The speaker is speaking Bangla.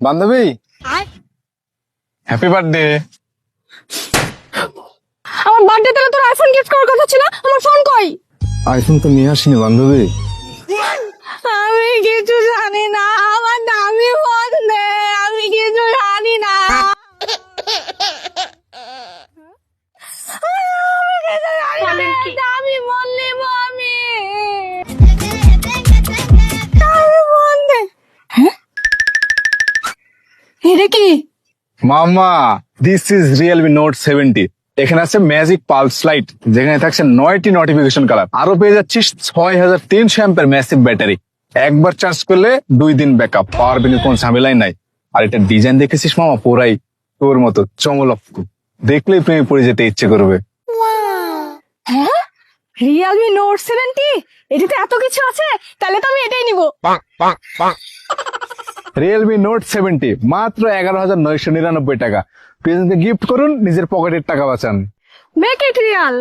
বান্ধবী, হ্যাপি বার্থডে। আমার বার্থডেতে তোর আইফোন গিফট করার কথা ছিল, আমার ফোন কই? আইফোন তো নিয়ে আসিনি বান্ধবী। আমি কিছু জানি না, আমার দামি ফোন দে, আমি কিছু জানি না। দামি ফোন নেব আমি। দামি ফোন দে। হ্যাঁ, এটা কি? মামা, দিস ইজ রিয়েলমি নোট 70। এখানে আছে ম্যাজিক পালস লাইট, যেখানে থাকছে 9টি নোটিফিকেশন কালার, আরো পেয়ে যাচ্ছিস 6300 অ্যাম্পের ম্যাসিভ ব্যাটারি। একবার চার্জ করলে 2 দিন ব্যাকআপ, পাওয়ার ব্যাংকের কোন ঝামেলাই নাই। আর এটা ডিজাইন দেখেছিস মামা, পুরাই তোর মতো চমলক্ষ, দেখলেই প্রেমে পড়ে যেতে ইচ্ছে করবে। হ্যাঁ, রিয়েলমি নোট 70, এটাতে এত কিছু আছে, তাহলে তো আমি এটাই নিব। রিয়েলমি নোট 70 মাত্র 11,999 টাকা। প্রিয়জনকে গিফট করুন, নিজের পকেটের টাকা বাঁচান। Make it Real.